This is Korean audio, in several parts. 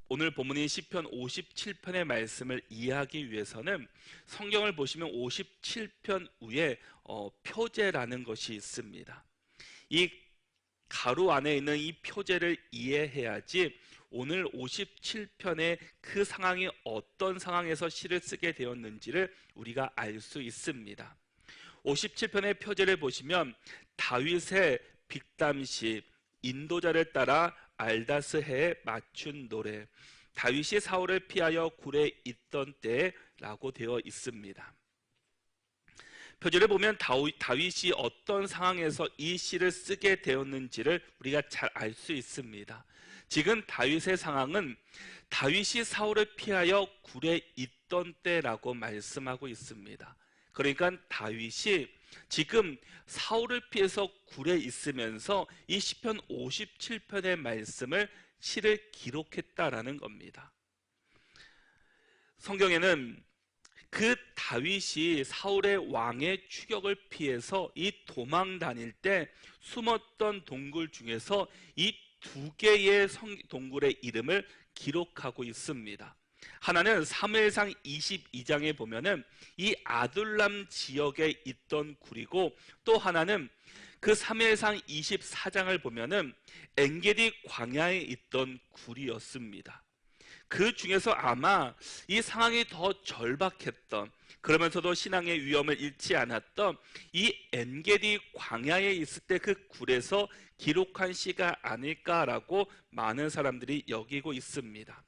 오늘 본문인 시편 57편의 말씀을 이해하기 위해서는 성경을 보시면 57편 위에 표제라는 것이 있습니다. 이 가로 안에 있는 이 표제를 이해해야지 오늘 57편의 그 상황이 어떤 상황에서 시를 쓰게 되었는지를 우리가 알 수 있습니다. 57편의 표제를 보시면 다윗의 빅담시, 인도자를 따라 알다스해에 맞춘 노래, 다윗이 사울을 피하여 굴에 있던 때라고 되어 있습니다. 표제를 보면 다윗이 어떤 상황에서 이 시를 쓰게 되었는지를 우리가 잘 알 수 있습니다. 지금 다윗의 상황은 다윗이 사울을 피하여 굴에 있던 때라고 말씀하고 있습니다. 그러니까 다윗이 지금 사울을 피해서 굴에 있으면서 이 시편 57편의 말씀을 시를 기록했다라는 겁니다. 성경에는 그 다윗이 사울의 왕의 추격을 피해서 이 도망 다닐 때 숨었던 동굴 중에서 이 두 개의 동굴의 이름을 기록하고 있습니다. 하나는 사무엘상 22장에 보면은 이 아둘람 지역에 있던 굴이고, 또 하나는 그 사무엘상 24장을 보면은 엔게디 광야에 있던 굴이었습니다. 그 중에서 아마 이 상황이 더 절박했던, 그러면서도 신앙의 위험을 잃지 않았던 이 엔게디 광야에 있을 때 그 굴에서 기록한 시가 아닐까라고 많은 사람들이 여기고 있습니다.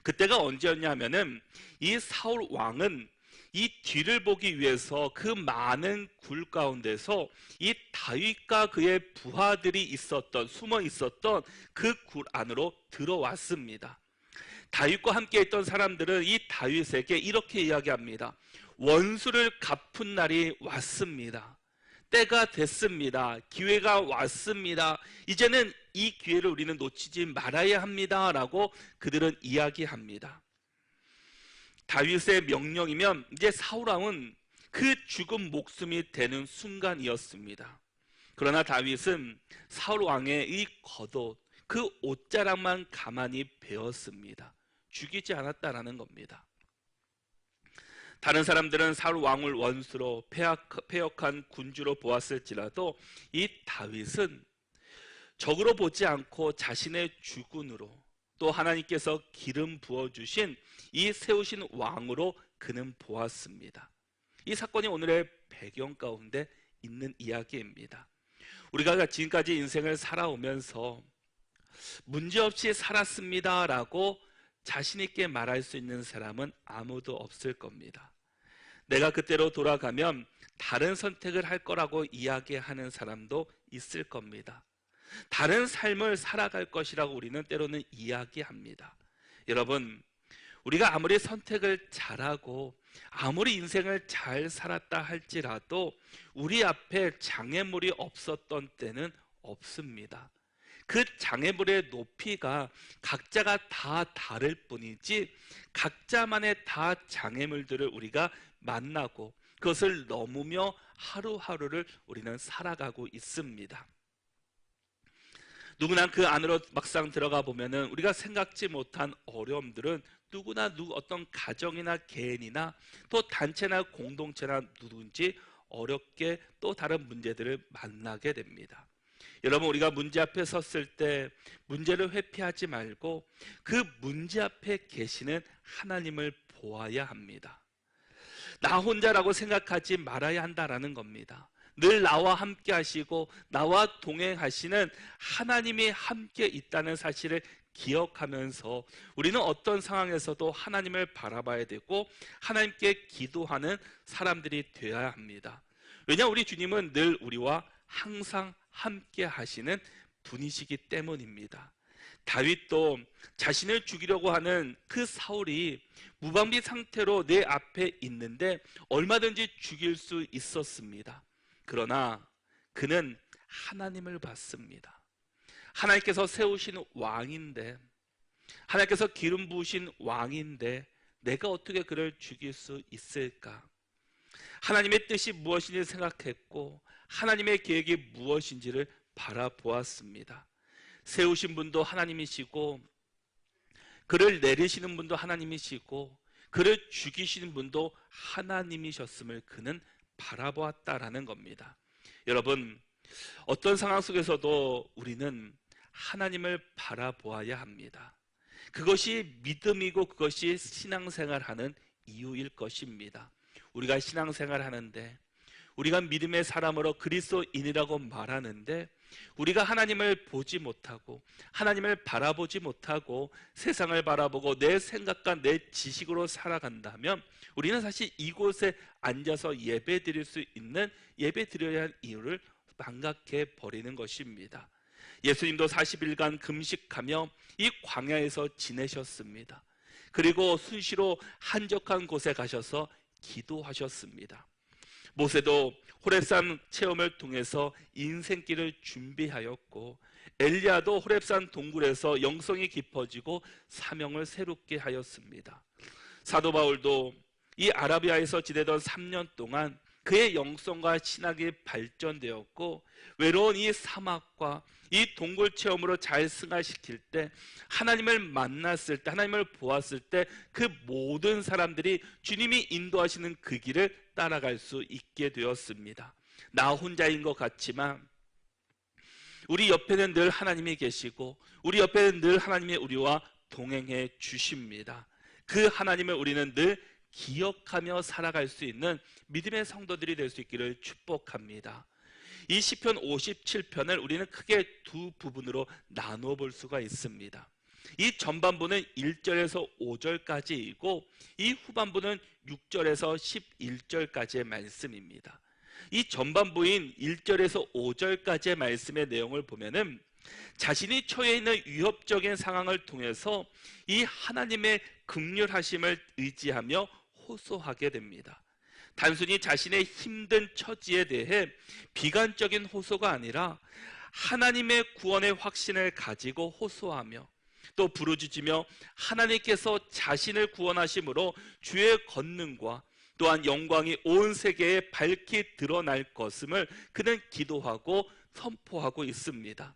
그때가 언제였냐 하면은 이 사울 왕은 이 뒤를 보기 위해서 그 많은 굴 가운데서 이 다윗과 그의 부하들이 숨어 있었던 그 굴 안으로 들어왔습니다. 다윗과 함께 있던 사람들은 이 다윗에게 이렇게 이야기합니다. 원수를 갚은 날이 왔습니다. 때가 됐습니다. 기회가 왔습니다. 이제는 이 기회를 우리는 놓치지 말아야 합니다 라고 그들은 이야기합니다. 다윗의 명령이면 이제 사울 왕은 그 죽은 목숨이 되는 순간이었습니다. 그러나 다윗은 사울 왕의 이 겉옷, 그 옷자락만 가만히 베었습니다. 죽이지 않았다라는 겁니다. 다른 사람들은 사울 왕을 원수로 패역한 군주로 보았을지라도 이 다윗은 적으로 보지 않고 자신의 주군으로, 또 하나님께서 기름 부어주신 이 세우신 왕으로 그는 보았습니다. 이 사건이 오늘의 배경 가운데 있는 이야기입니다. 우리가 지금까지 인생을 살아오면서 문제없이 살았습니다 라고 자신 있게 말할 수 있는 사람은 아무도 없을 겁니다. 내가 그때로 돌아가면 다른 선택을 할 거라고 이야기하는 사람도 있을 겁니다. 다른 삶을 살아갈 것이라고 우리는 때로는 이야기합니다. 여러분, 우리가 아무리 선택을 잘하고 아무리 인생을 잘 살았다 할지라도 우리 앞에 장애물이 없었던 때는 없습니다. 그 장애물의 높이가 각자가 다 다를 뿐이지 각자만의 다 장애물들을 우리가 만나고 그것을 넘으며 하루하루를 우리는 살아가고 있습니다. 누구나 그 안으로 막상 들어가 보면은 우리가 생각지 못한 어려움들은 누구나 어떤 가정이나 개인이나 또 단체나 공동체나 누군지 어렵게 또 다른 문제들을 만나게 됩니다. 여러분, 우리가 문제 앞에 섰을 때 문제를 회피하지 말고 그 문제 앞에 계시는 하나님을 보아야 합니다. 나 혼자라고 생각하지 말아야 한다라는 겁니다. 늘 나와 함께 하시고 나와 동행하시는 하나님이 함께 있다는 사실을 기억하면서 우리는 어떤 상황에서도 하나님을 바라봐야 되고 하나님께 기도하는 사람들이 되어야 합니다. 왜냐, 우리 주님은 늘 우리와 항상 함께 하시는 분이시기 때문입니다. 다윗도 자신을 죽이려고 하는 그 사울이 무방비 상태로 내 앞에 있는데 얼마든지 죽일 수 있었습니다. 그러나 그는 하나님을 봤습니다. 하나님께서 세우신 왕인데, 하나님께서 기름 부으신 왕인데 내가 어떻게 그를 죽일 수 있을까? 하나님의 뜻이 무엇인지 생각했고 하나님의 계획이 무엇인지를 바라보았습니다. 세우신 분도 하나님이시고 그를 내리시는 분도 하나님이시고 그를 죽이시는 분도 하나님이셨음을 그는 바라보았다라는 겁니다. 여러분, 어떤 상황 속에서도 우리는 하나님을 바라보아야 합니다. 그것이 믿음이고 그것이 신앙생활하는 이유일 것입니다. 우리가 신앙생활 하는데, 우리가 믿음의 사람으로 그리스도인이라고 말하는데, 우리가 하나님을 보지 못하고 하나님을 바라보지 못하고 세상을 바라보고 내 생각과 내 지식으로 살아간다면 우리는 사실 이곳에 앉아서 예배 드릴 수 있는, 예배 드려야 할 이유를 망각해 버리는 것입니다. 예수님도 40일간 금식하며 이 광야에서 지내셨습니다. 그리고 수시로 한적한 곳에 가셔서 기도하셨습니다. 모세도 호렙산 체험을 통해서 인생길을 준비하였고, 엘리야도 호렙산 동굴에서 영성이 깊어지고 사명을 새롭게 하였습니다. 사도 바울도 이 아라비아에서 지내던 3년 동안 그의 영성과 신학이 발전되었고, 외로운 이 사막과 이 동굴 체험으로 잘 승화시킬 때, 하나님을 만났을 때, 하나님을 보았을 때 그 모든 사람들이 주님이 인도하시는 그 길을 따라갈 수 있게 되었습니다. 나 혼자인 것 같지만 우리 옆에는 늘 하나님이 계시고 우리 옆에는 늘 하나님이 우리와 동행해 주십니다. 그 하나님을 우리는 늘 기억하며 살아갈 수 있는 믿음의 성도들이 될 수 있기를 축복합니다. 이 시편 57편을 우리는 크게 두 부분으로 나눠 볼 수가 있습니다. 이 전반부는 1절에서 5절까지이고 이 후반부는 6절에서 11절까지의 말씀입니다. 이 전반부인 1절에서 5절까지의 말씀의 내용을 보면은 자신이 처해 있는 위협적인 상황을 통해서 이 하나님의 긍휼하심을 의지하며 호소하게 됩니다. 단순히 자신의 힘든 처지에 대해 비관적인 호소가 아니라 하나님의 구원의 확신을 가지고 호소하며 또 부르짖으며 하나님께서 자신을 구원하심으로 주의 권능과 또한 영광이 온 세계에 밝히 드러날 것임을 그는 기도하고 선포하고 있습니다.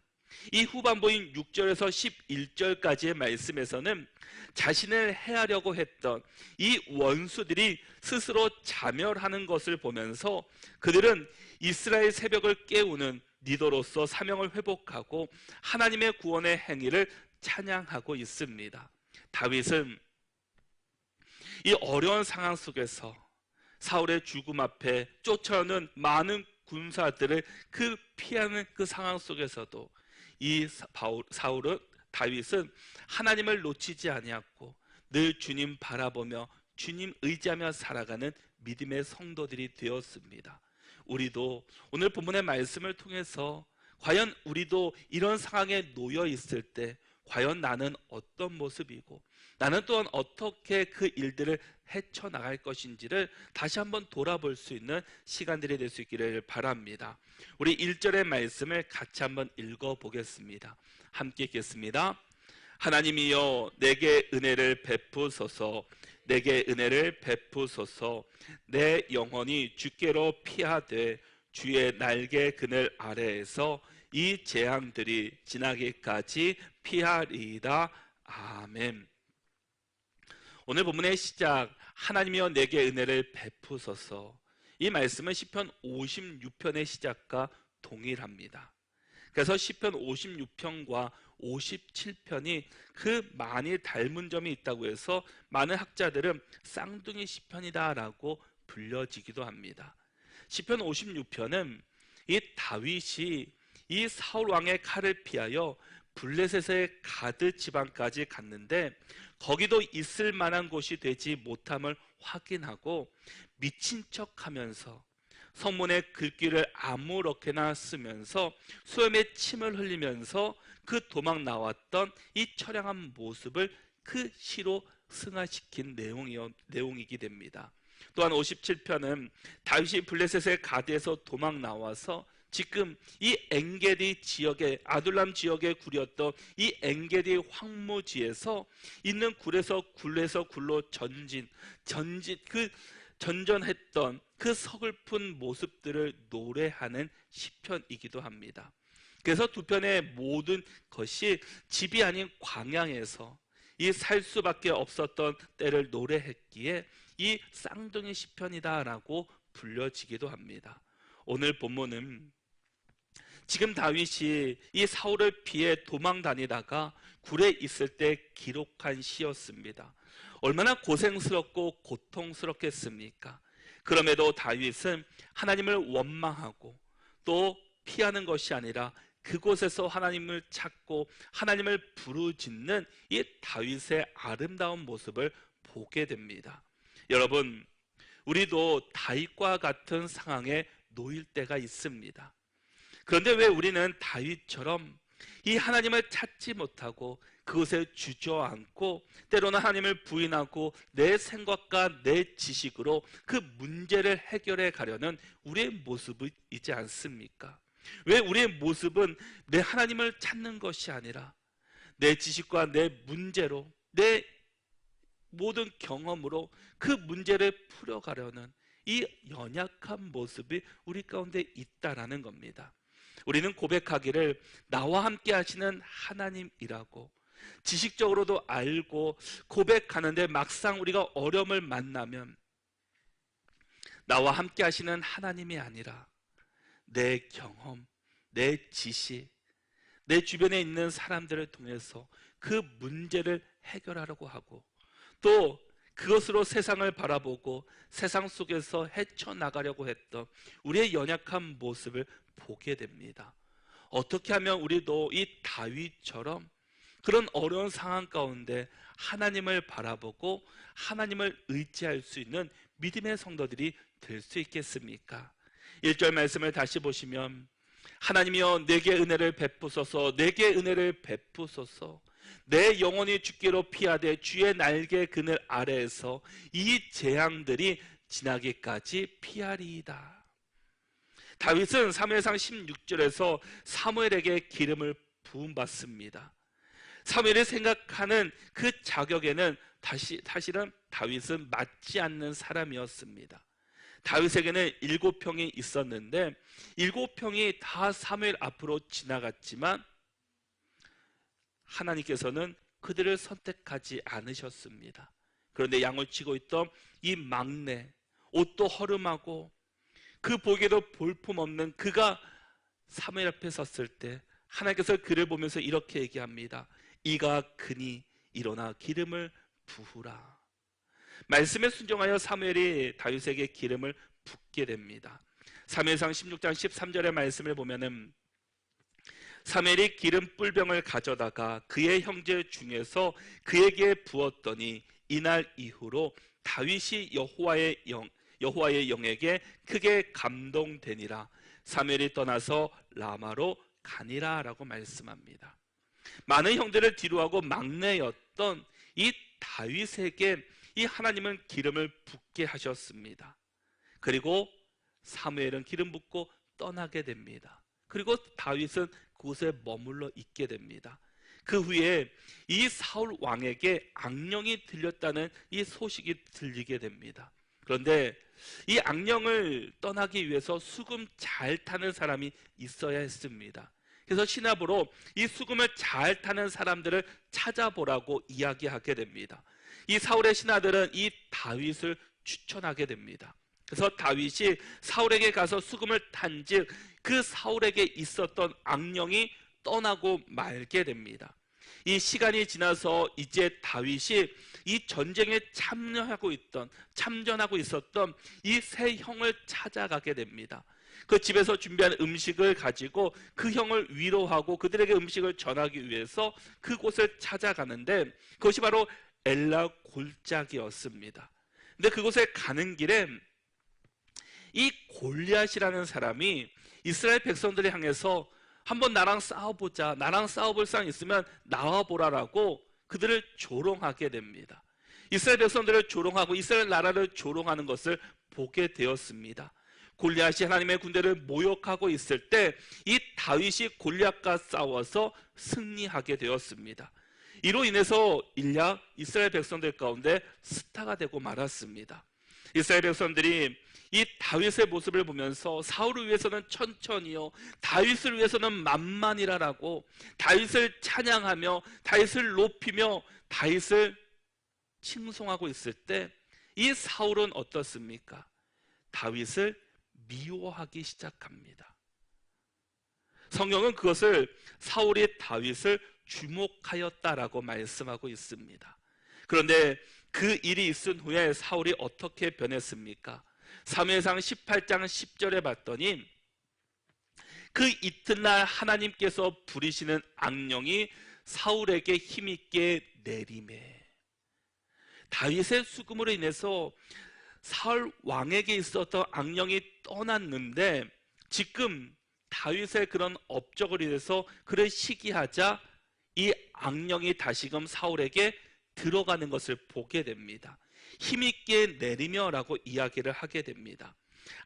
이 후반부인 6절에서 11절까지의 말씀에서는 자신을 해하려고 했던 이 원수들이 스스로 자멸하는 것을 보면서 그들은 이스라엘 새벽을 깨우는 리더로서 사명을 회복하고 하나님의 구원의 행위를 찬양하고 있습니다. 다윗은 이 어려운 상황 속에서 사울의 죽음 앞에 쫓아오는 많은 군사들을 피하는 그 상황 속에서도 이 다윗은 하나님을 놓치지 아니했고 늘 주님 바라보며 주님 의지하며 살아가는 믿음의 성도들이 되었습니다. 우리도 오늘 본문의 말씀을 통해서 과연 우리도 이런 상황에 놓여 있을 때 과연 나는 어떤 모습이고 나는 또한 어떻게 그 일들을 헤쳐나갈 것인지를 다시 한번 돌아볼 수 있는 시간들이 될 수 있기를 바랍니다. 우리 1절의 말씀을 같이 한번 읽어보겠습니다. 함께 읽겠습니다. 하나님이여 내게 은혜를 베푸소서, 내게 은혜를 베푸소서. 내 영혼이 주께로 피하되 주의 날개 그늘 아래에서 이 재앙들이 지나기까지 피하리이다. 아멘. 오늘 본문의 시작, 하나님이여 내게 은혜를 베푸소서. 이 말씀은 시편 56편의 시작과 동일합니다. 그래서 시편 56편과 57편이 그 많이 닮은 점이 있다고 해서 많은 학자들은 쌍둥이 시편이다라고 불려지기도 합니다. 시편 56편은 이 다윗이 이 사울 왕의 칼을 피하여 블레셋의 가드 지방까지 갔는데 거기도 있을 만한 곳이 되지 못함을 확인하고 미친 척하면서 성문의 글귀를 아무렇게나 쓰면서 수염에 침을 흘리면서 그 도망 나왔던 이 처량한 모습을 그 시로 승화시킨 내용이게 됩니다. 또한 57편은 다윗이 블레셋의 가드에서 도망 나와서 지금 이 엔게디 지역에 아둘람 지역에 구렸던 이 엔게디 황무지에서 있는 굴에서 굴로 전전했던 그 서글픈 모습들을 노래하는 시편이기도 합니다. 그래서 두 편의 모든 것이 집이 아닌 광야에서 이 살 수밖에 없었던 때를 노래했기에 이 쌍둥이 시편이다라고 불려지기도 합니다. 오늘 본문은 지금 다윗이 이 사울을 피해 도망 다니다가 굴에 있을 때 기록한 시였습니다. 얼마나 고생스럽고 고통스럽겠습니까? 그럼에도 다윗은 하나님을 원망하고 또 피하는 것이 아니라 그곳에서 하나님을 찾고 하나님을 부르짖는 이 다윗의 아름다운 모습을 보게 됩니다. 여러분, 우리도 다윗과 같은 상황에 놓일 때가 있습니다. 그런데 왜 우리는 다윗처럼 이 하나님을 찾지 못하고 그곳에 주저앉고 때로는 하나님을 부인하고 내 생각과 내 지식으로 그 문제를 해결해 가려는 우리의 모습이 있지 않습니까? 왜 우리의 모습은 내 하나님을 찾는 것이 아니라 내 지식과 내 문제로, 내 모든 경험으로 그 문제를 풀어가려는 이 연약한 모습이 우리 가운데 있다라는 겁니다. 우리는 고백하기를 나와 함께 하시는 하나님이라고 지식적으로도 알고 고백하는데 막상 우리가 어려움을 만나면 나와 함께 하시는 하나님이 아니라 내 경험, 내 지식, 내 주변에 있는 사람들을 통해서 그 문제를 해결하려고 하고 또 그것으로 세상을 바라보고 세상 속에서 헤쳐나가려고 했던 우리의 연약한 모습을 보게 됩니다. 어떻게 하면 우리도 이 다윗처럼 그런 어려운 상황 가운데 하나님을 바라보고 하나님을 의지할 수 있는 믿음의 성도들이 될 수 있겠습니까? 1절 말씀을 다시 보시면 하나님이여 내게 은혜를 베푸소서, 내게 은혜를 베푸소서. 내 영혼이 죽기로 피하되 주의 날개 그늘 아래에서 이 재앙들이 지나기까지 피하리이다. 다윗은 사무엘상 16절에서 사무엘에게 기름을 부음받습니다. 사무엘이 생각하는 그 자격에는 사실은 다윗은 맞지 않는 사람이었습니다. 다윗에게는 7평이 있었는데 7평이 다 사무엘 앞으로 지나갔지만 하나님께서는 그들을 선택하지 않으셨습니다. 그런데 양을 치고 있던 이 막내, 옷도 허름하고 그 보기에도 볼품없는 그가 사무엘 앞에 섰을 때 하나님께서 그를 보면서 이렇게 얘기합니다. 이가 그니 일어나 기름을 부으라. 말씀에 순종하여 사무엘이 다윗에게 기름을 붓게 됩니다. 사무엘상 16장 13절의 말씀을 보면은 사무엘이 기름 뿔병을 가져다가 그의 형제 중에서 그에게 부었더니 이날 이후로 다윗이 여호와의 영에게 크게 감동되니라. 사무엘이 떠나서 라마로 가니라 라고 말씀합니다. 많은 형들을 뒤로하고 막내였던 이 다윗에게 이 하나님은 기름을 붓게 하셨습니다. 그리고 사무엘은 기름 붓고 떠나게 됩니다. 그리고 다윗은 그곳에 머물러 있게 됩니다. 그 후에 이 사울 왕에게 악령이 들렸다는 이 소식이 들리게 됩니다. 그런데 이 악령을 떠나기 위해서 수금 잘 타는 사람이 있어야 했습니다. 그래서 시나브로 이 수금을 잘 타는 사람들을 찾아보라고 이야기하게 됩니다. 이 사울의 신하들은 이 다윗을 추천하게 됩니다. 그래서 다윗이 사울에게 가서 수금을 탄즉 그 사울에게 있었던 악령이 떠나고 말게 됩니다. 이 시간이 지나서 이제 다윗이 이 전쟁에 참전하고 있었던 이 세 형을 찾아가게 됩니다. 그 집에서 준비한 음식을 가지고 그 형을 위로하고 그들에게 음식을 전하기 위해서 그곳을 찾아가는데 그것이 바로 엘라 골짜기였습니다. 근데 그곳에 가는 길에 이 골리앗이라는 사람이 이스라엘 백성들을 향해서 한번 나랑 싸워보자, 나랑 싸워볼 사람 있으면 나와보라라고 그들을 조롱하게 됩니다. 이스라엘 백성들을 조롱하고 이스라엘 나라를 조롱하는 것을 보게 되었습니다. 골리앗이 하나님의 군대를 모욕하고 있을 때 이 다윗이 골리앗과 싸워서 승리하게 되었습니다. 이로 인해서 일약 이스라엘 백성들 가운데 스타가 되고 말았습니다. 이스라엘 백성들이 이 다윗의 모습을 보면서 사울을 위해서는 천천히요, 다윗을 위해서는 만만이라라고 다윗을 찬양하며 다윗을 높이며 다윗을 칭송하고 있을 때 이 사울은 어떻습니까? 다윗을 미워하기 시작합니다. 성경은 그것을 사울이 다윗을 주목하였다라고 말씀하고 있습니다. 그런데 그 일이 있은 후에 사울이 어떻게 변했습니까? 사무엘상 18장 10절에 봤더니 그 이튿날 하나님께서 부리시는 악령이 사울에게 힘있게 내리매, 다윗의 수금으로 인해서 사울 왕에게 있었던 악령이 떠났는데 지금 다윗의 그런 업적을 인해서 그를 시기하자 이 악령이 다시금 사울에게 들어가는 것을 보게 됩니다. 힘있게 내리며 라고 이야기를 하게 됩니다.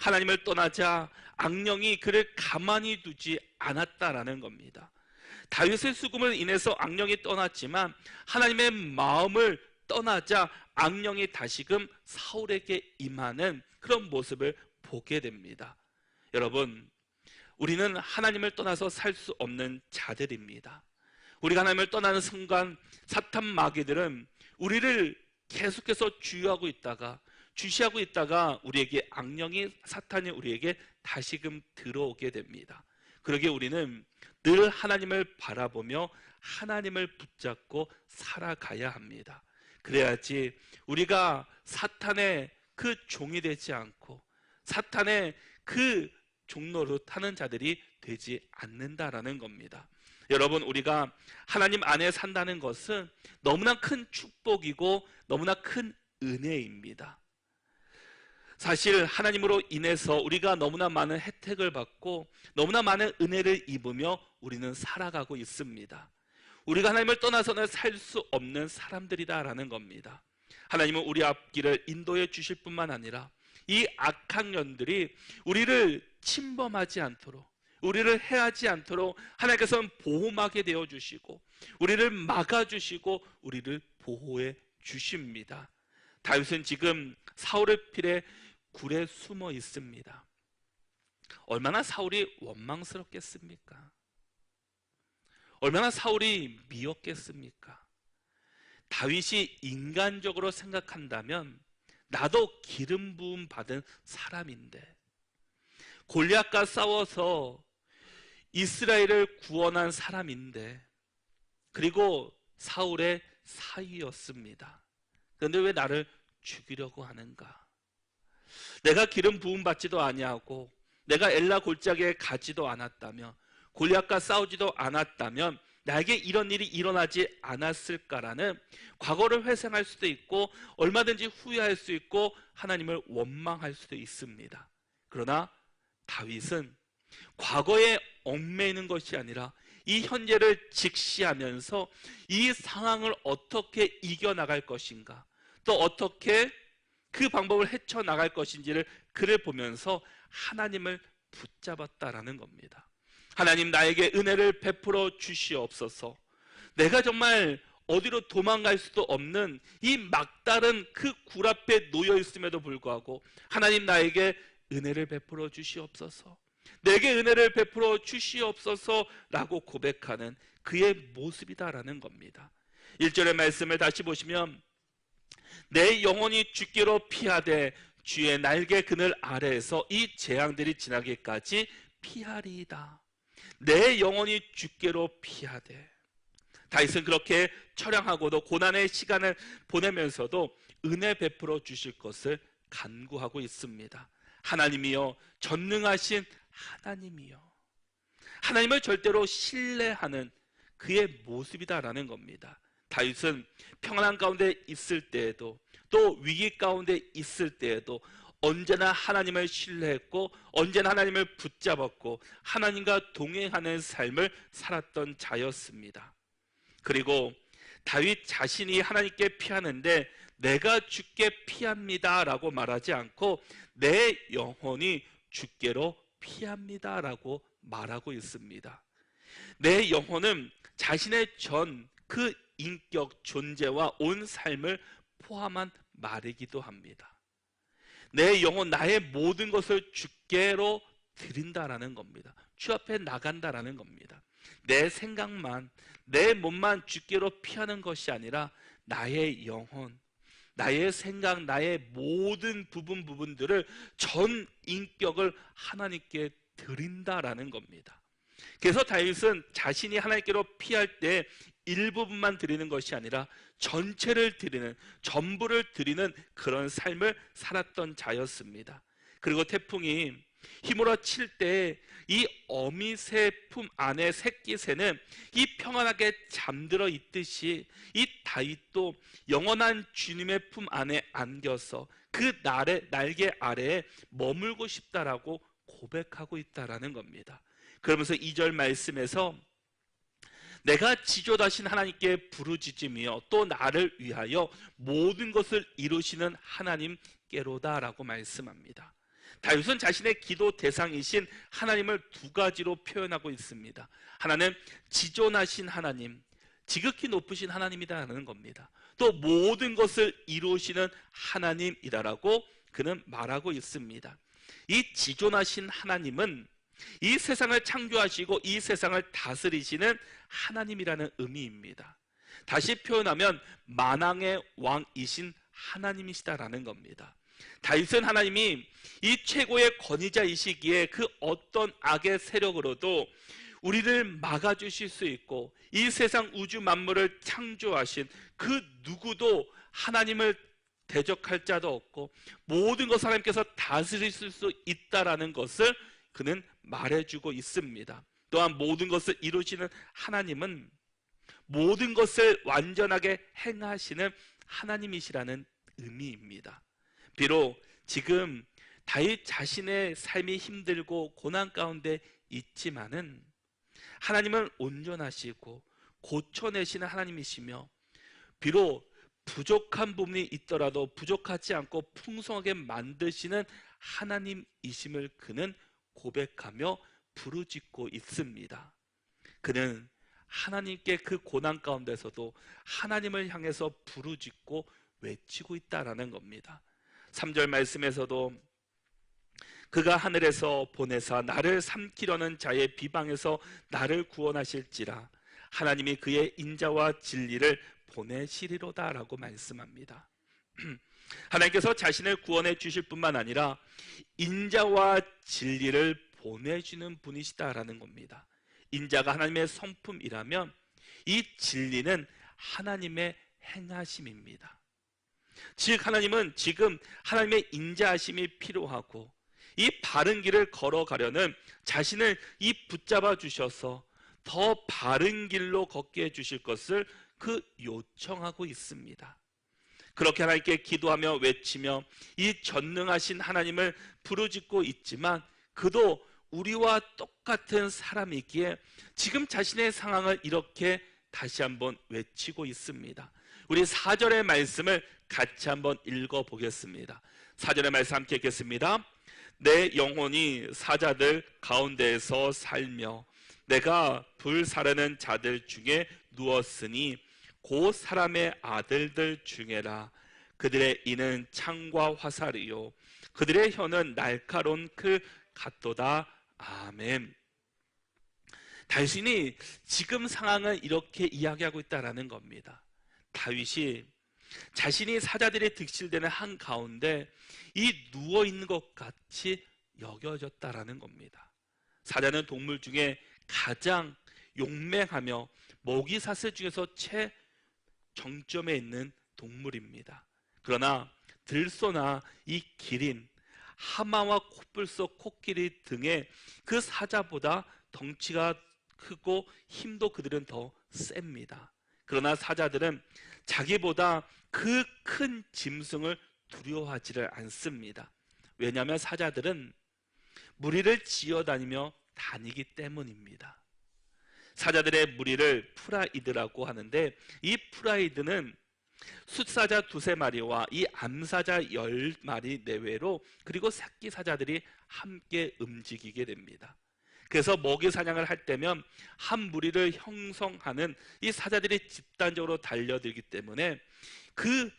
하나님을 떠나자 악령이 그를 가만히 두지 않았다라는 겁니다. 다윗의 수금을 인해서 악령이 떠났지만 하나님의 마음을 떠나자 악령이 다시금 사울에게 임하는 그런 모습을 보게 됩니다. 여러분, 우리는 하나님을 떠나서 살 수 없는 자들입니다. 우리가 하나님을 떠나는 순간 사탄 마귀들은 우리를 계속해서 주시하고 있다가 우리에게 악령이, 사탄이 우리에게 다시금 들어오게 됩니다. 그러기에 우리는 늘 하나님을 바라보며 하나님을 붙잡고 살아가야 합니다. 그래야지 우리가 사탄의 그 종이 되지 않고 사탄의 그 종로로 타는 자들이 되지 않는다라는 겁니다. 여러분, 우리가 하나님 안에 산다는 것은 너무나 큰 축복이고 너무나 큰 은혜입니다. 사실 하나님으로 인해서 우리가 너무나 많은 혜택을 받고 너무나 많은 은혜를 입으며 우리는 살아가고 있습니다. 우리가 하나님을 떠나서는 살 수 없는 사람들이다라는 겁니다. 하나님은 우리 앞길을 인도해 주실 뿐만 아니라 이 악한 년들이 우리를 침범하지 않도록, 우리를 해하지 않도록 하나님께서는 보호막이 되어 주시고 우리를 막아주시고 우리를 보호해 주십니다. 다윗은 지금 사울의 필에 굴에 숨어 있습니다. 얼마나 사울이 원망스럽겠습니까? 얼마나 사울이 미웠겠습니까? 다윗이 인간적으로 생각한다면 나도 기름 부음 받은 사람인데, 골리앗과 싸워서 이스라엘을 구원한 사람인데, 그리고 사울의 사위였습니다. 그런데 왜 나를 죽이려고 하는가? 내가 기름 부음 받지도 아니하고 내가 엘라 골짜기에 가지도 않았다면, 골리앗과 싸우지도 않았다면 나에게 이런 일이 일어나지 않았을까라는 과거를 회상할 수도 있고 얼마든지 후회할 수 있고 하나님을 원망할 수도 있습니다. 그러나 다윗은 과거에 얽매이는 것이 아니라 이 현재를 직시하면서 이 상황을 어떻게 이겨나갈 것인가, 또 어떻게 그 방법을 헤쳐나갈 것인지를 그를 보면서 하나님을 붙잡았다라는 겁니다. 하나님, 나에게 은혜를 베풀어 주시옵소서. 내가 정말 어디로 도망갈 수도 없는 이 막다른 그 굴 앞에 놓여 있음에도 불구하고 하나님, 나에게 은혜를 베풀어 주시옵소서, 내게 은혜를 베풀어 주시옵소서 라고 고백하는 그의 모습이다라는 겁니다. 1절의 말씀을 다시 보시면, 내 영혼이 주께로 피하되 주의 날개 그늘 아래에서 이 재앙들이 지나기까지 피하리이다. 내 영혼이 주께로 피하되. 다윗은 그렇게 처량하고도 고난의 시간을 보내면서도 은혜 베풀어 주실 것을 간구하고 있습니다. 하나님이여, 전능하신 하나님이여, 하나님을 절대로 신뢰하는 그의 모습이다라는 겁니다. 다윗은 평안한 가운데 있을 때에도 또 위기 가운데 있을 때에도 언제나 하나님을 신뢰했고 언제나 하나님을 붙잡았고 하나님과 동행하는 삶을 살았던 자였습니다. 그리고 다윗 자신이 하나님께 피하는데 내가 주께 피합니다 라고 말하지 않고 내 영혼이 주께로 피합니다 라고 말하고 있습니다. 내 영혼은 자신의 전 그 인격 존재와 온 삶을 포함한 말이기도 합니다. 내 영혼, 나의 모든 것을 주께로 드린다라는 겁니다. 주 앞에 나간다라는 겁니다. 내 생각만, 내 몸만 주께로 피하는 것이 아니라 나의 영혼, 나의 생각, 나의 모든 부분들을 전 인격을 하나님께 드린다라는 겁니다. 그래서 다윗은 자신이 하나님께로 피할 때 일부분만 드리는 것이 아니라 전체를 드리는, 전부를 드리는 그런 삶을 살았던 자였습니다. 그리고 태풍이 휘몰아 칠 때 이 어미새 품 안에 새끼새는 이 평안하게 잠들어 있듯이 이 다윗도 영원한 주님의 품 안에 안겨서 그 날개 아래에 머물고 싶다라고 고백하고 있다라는 겁니다. 그러면서 2절 말씀에서 내가 지존하신 하나님께 부르짖으며 또 나를 위하여 모든 것을 이루시는 하나님께로다라고 말씀합니다. 다윗은 자신의 기도 대상이신 하나님을 두 가지로 표현하고 있습니다. 하나는 지존하신 하나님, 지극히 높으신 하나님이라는 겁니다. 또 모든 것을 이루시는 하나님이라고 그는 말하고 있습니다. 이 지존하신 하나님은 이 세상을 창조하시고 이 세상을 다스리시는 하나님이라는 의미입니다. 다시 표현하면 만왕의 왕이신 하나님이시다라는 겁니다. 다윗은 하나님이 이 최고의 권위자이시기에 그 어떤 악의 세력으로도 우리를 막아주실 수 있고 이 세상 우주 만물을 창조하신 그 누구도 하나님을 대적할 자도 없고 모든 것을 하나님께서 다스리실 수 있다라는 것을 그는 말해주고 있습니다. 또한 모든 것을 이루시는 하나님은 모든 것을 완전하게 행하시는 하나님이시라는 의미입니다. 비록 지금 다윗 자신의 삶이 힘들고 고난 가운데 있지만은 하나님은 온전하시고 고쳐내시는 하나님이시며 비록 부족한 부분이 있더라도 부족하지 않고 풍성하게 만드시는 하나님이심을 그는 고백하며 부르짖고 있습니다. 그는 하나님께 그 고난 가운데서도 하나님을 향해서 부르짖고 외치고 있다라는 겁니다. 3절 말씀에서도 그가 하늘에서 보내사 나를 삼키려는 자의 비방에서 나를 구원하실지라 하나님이 그의 인자와 진리를 보내시리로다 라고 말씀합니다. 하나님께서 자신을 구원해 주실 뿐만 아니라 인자와 진리를 보내주는 분이시다라는 겁니다. 인자가 하나님의 성품이라면 이 진리는 하나님의 행하심입니다. 즉 하나님은 지금 하나님의 인자하심이 필요하고 이 바른 길을 걸어가려는 자신을 이 붙잡아 주셔서 더 바른 길로 걷게 해주실 것을 그 요청하고 있습니다. 그렇게 하나님께 기도하며 외치며 이 전능하신 하나님을 부르짖고 있지만 그도 우리와 똑같은 사람이기에 지금 자신의 상황을 이렇게 다시 한번 외치고 있습니다. 우리 4절의 말씀을 같이 한번 읽어보겠습니다. 4절의 말씀 함께 읽겠습니다. 내 영혼이 사자들 가운데에서 살며 내가 불사르는 자들 중에 누웠으니 곧 사람의 아들들 중에라. 그들의 이는 창과 화살이요 그들의 혀는 날카로운 그 같도다. 아멘. 다윗이 지금 상황을 이렇게 이야기하고 있다는 겁니다. 다윗이 자신이 사자들이 득실되는 한가운데 이 누워있는 것 같이 여겨졌다라는 겁니다. 사자는 동물 중에 가장 용맹하며 먹이사슬 중에서 최정점에 있는 동물입니다. 그러나 들소나 이 기린, 하마와 코뿔소, 코끼리 등의 그 사자보다 덩치가 크고 힘도 그들은 더 셉니다. 그러나 사자들은 자기보다 그 큰 짐승을 두려워하지를 않습니다. 왜냐하면 사자들은 무리를 지어다니며 다니기 때문입니다. 사자들의 무리를 프라이드라고 하는데 이 프라이드는 숫사자 2~3마리와 이 암사자 10마리 내외로 그리고 새끼 사자들이 함께 움직이게 됩니다. 그래서 먹이 사냥을 할 때면 한 무리를 형성하는 이 사자들이 집단적으로 달려들기 때문에 그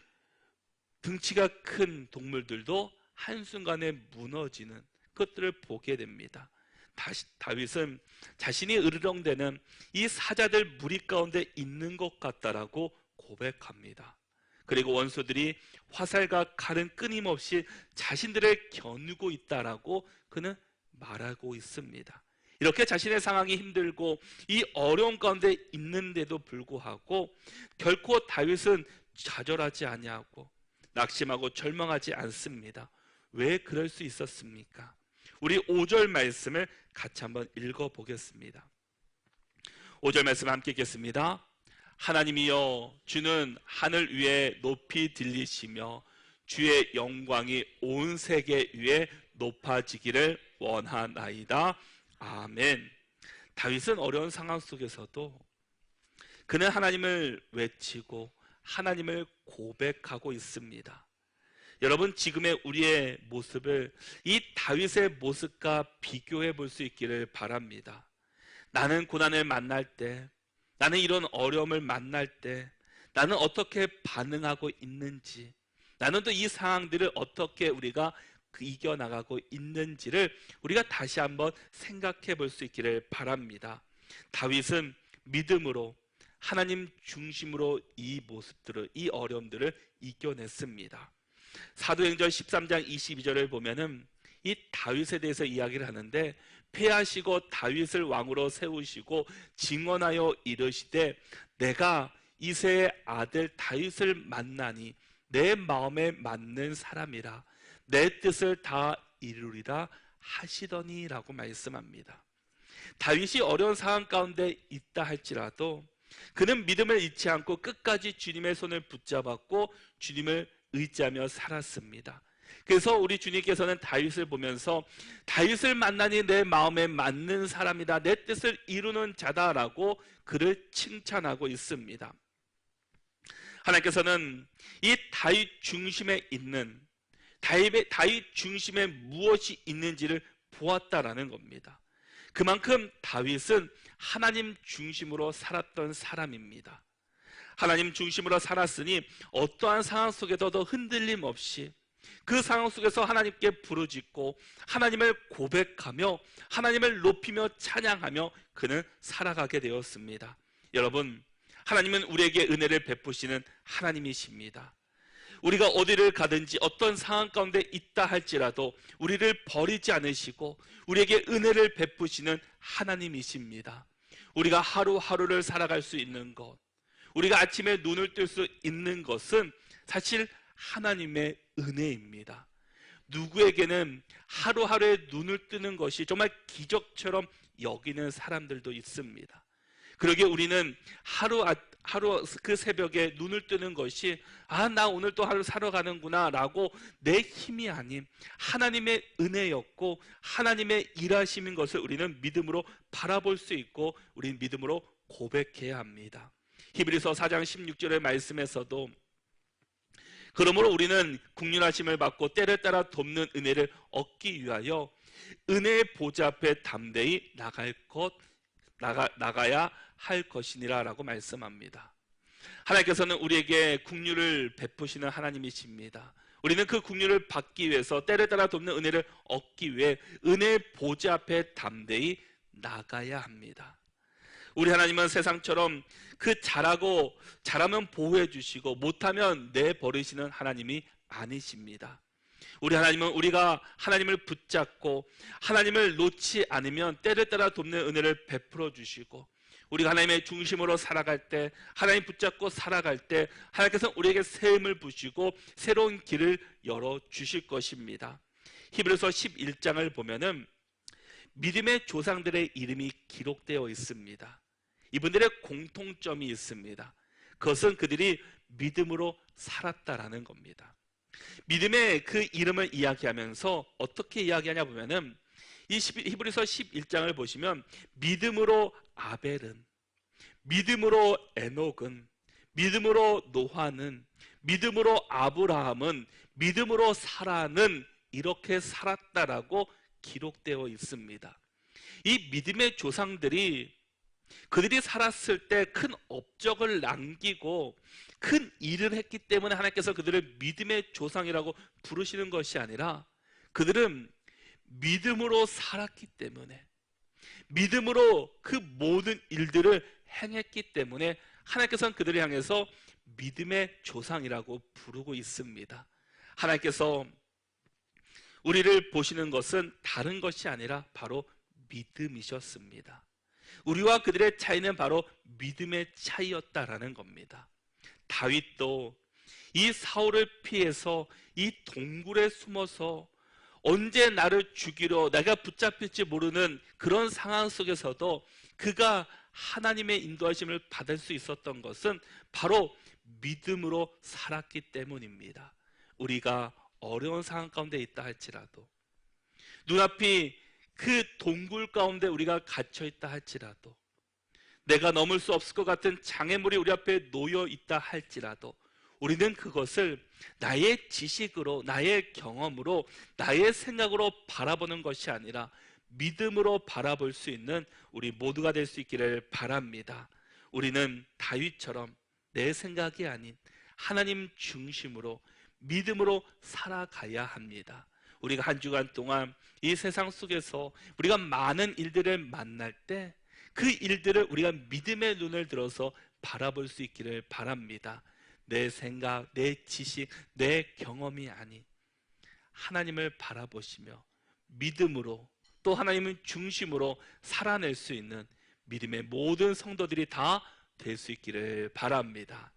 등치가 큰 동물들도 한순간에 무너지는 것들을 보게 됩니다. 다윗은 자신이 으르렁대는 이 사자들 무리 가운데 있는 것 같다라고 고백합니다. 그리고 원수들이 화살과 칼은 끊임없이 자신들을 겨누고 있다라고 그는 말하고 있습니다. 이렇게 자신의 상황이 힘들고 이 어려운 가운데 있는데도 불구하고 결코 다윗은 좌절하지 아니하고 낙심하고 절망하지 않습니다. 왜 그럴 수 있었습니까? 우리 5절 말씀을 같이 한번 읽어보겠습니다. 5절 말씀 함께 읽겠습니다. 하나님이여, 주는 하늘 위에 높이 들리시며 주의 영광이 온 세계 위에 높아지기를 원하나이다. 아멘. 다윗은 어려운 상황 속에서도 그는 하나님을 외치고 하나님을 고백하고 있습니다. 여러분, 지금의 우리의 모습을 이 다윗의 모습과 비교해 볼 수 있기를 바랍니다. 나는 고난을 만날 때, 나는 이런 어려움을 만날 때 나는 어떻게 반응하고 있는지, 나는 또 이 상황들을 어떻게 우리가 이겨나가고 있는지를 우리가 다시 한번 생각해 볼 수 있기를 바랍니다. 다윗은 믿음으로 하나님 중심으로 이 모습들을, 이 어려움들을 이겨냈습니다. 사도행전 13장 22절을 보면은 이 다윗에 대해서 이야기를 하는데, 패하시고 다윗을 왕으로 세우시고 증언하여 이르시되 내가 이새의 아들 다윗을 만나니 내 마음에 맞는 사람이라 내 뜻을 다 이루리라 하시더니 라고 말씀합니다. 다윗이 어려운 상황 가운데 있다 할지라도 그는 믿음을 잃지 않고 끝까지 주님의 손을 붙잡았고 주님을 의지하며 살았습니다. 그래서 우리 주님께서는 다윗을 보면서 다윗을 만나니 내 마음에 맞는 사람이다, 내 뜻을 이루는 자다라고 그를 칭찬하고 있습니다. 하나님께서는 이 다윗 중심에 있는, 다윗 중심에 무엇이 있는지를 보았다라는 겁니다. 그만큼 다윗은 하나님 중심으로 살았던 사람입니다. 하나님 중심으로 살았으니 어떠한 상황 속에도 흔들림 없이 그 상황 속에서 하나님께 부르짖고 하나님을 고백하며 하나님을 높이며 찬양하며 그는 살아가게 되었습니다. 여러분, 하나님은 우리에게 은혜를 베푸시는 하나님이십니다. 우리가 어디를 가든지 어떤 상황 가운데 있다 할지라도 우리를 버리지 않으시고 우리에게 은혜를 베푸시는 하나님이십니다. 우리가 하루하루를 살아갈 수 있는 것, 우리가 아침에 눈을 뜰 수 있는 것은 사실 하나님의 은혜입니다. 누구에게는 하루하루에 눈을 뜨는 것이 정말 기적처럼 여기는 사람들도 있습니다. 그러기에 우리는 하루 그 새벽에 눈을 뜨는 것이 나 오늘 또 하루 살아가는구나 라고 내 힘이 아닌 하나님의 은혜였고 하나님의 일하심인 것을 우리는 믿음으로 바라볼 수 있고 우리는 믿음으로 고백해야 합니다. 히브리서 4장 16절의 말씀에서도 그러므로 우리는 국률하심을 받고 때를 따라 돕는 은혜를 얻기 위하여 은혜의 보좌 앞에 담대히 나가야 할 것이니라 라고 말씀합니다. 하나님께서는 우리에게 국률을 베푸시는 하나님이십니다. 우리는 그 국률을 받기 위해서 때를 따라 돕는 은혜를 얻기 위해 은혜의 보좌 앞에 담대히 나가야 합니다. 우리 하나님은 세상처럼 잘하면 보호해 주시고 못하면 내버리시는 하나님이 아니십니다. 우리 하나님은 우리가 하나님을 붙잡고 하나님을 놓지 않으면 때를 따라 돕는 은혜를 베풀어 주시고, 우리가 하나님의 중심으로 살아갈 때, 하나님 붙잡고 살아갈 때 하나님께서 우리에게 새 힘을 부시고 새로운 길을 열어주실 것입니다. 히브리서 11장을 보면은 믿음의 조상들의 이름이 기록되어 있습니다. 이분들의 공통점이 있습니다. 그것은 그들이 믿음으로 살았다라는 겁니다. 믿음의 그 이름을 이야기하면서 어떻게 이야기하냐 보면은 이 히브리서 11장을 보시면 믿음으로 아벨은, 믿음으로 에녹은, 믿음으로 노아는, 믿음으로 아브라함은, 믿음으로 사라는 이렇게 살았다라고 기록되어 있습니다. 이 믿음의 조상들이 그들이 살았을 때 큰 업적을 남기고 큰 일을 했기 때문에 하나님께서 그들을 믿음의 조상이라고 부르시는 것이 아니라 그들은 믿음으로 살았기 때문에, 믿음으로 그 모든 일들을 행했기 때문에 하나님께서는 그들을 향해서 믿음의 조상이라고 부르고 있습니다. 하나님께서 우리를 보시는 것은 다른 것이 아니라 바로 믿음이셨습니다. 우리와 그들의 차이는 바로 믿음의 차이였다라는 겁니다. 다윗도 이 사울을 피해서 이 동굴에 숨어서 언제 나를 죽이러 내가 붙잡힐지 모르는 그런 상황 속에서도 그가 하나님의 인도하심을 받을 수 있었던 것은 바로 믿음으로 살았기 때문입니다. 우리가 어려운 상황 가운데 있다 할지라도, 눈앞이 그 동굴 가운데 우리가 갇혀 있다 할지라도, 내가 넘을 수 없을 것 같은 장애물이 우리 앞에 놓여 있다 할지라도 우리는 그것을 나의 지식으로, 나의 경험으로, 나의 생각으로 바라보는 것이 아니라 믿음으로 바라볼 수 있는 우리 모두가 될 수 있기를 바랍니다. 우리는 다윗처럼 내 생각이 아닌 하나님 중심으로 믿음으로 살아가야 합니다. 우리가 한 주간 동안 이 세상 속에서 우리가 많은 일들을 만날 때 그 일들을 우리가 믿음의 눈을 들어서 바라볼 수 있기를 바랍니다. 내 생각, 내 지식, 내 경험이 아닌 하나님을 바라보시며 믿음으로, 또 하나님을 중심으로 살아낼 수 있는 믿음의 모든 성도들이 다 될 수 있기를 바랍니다.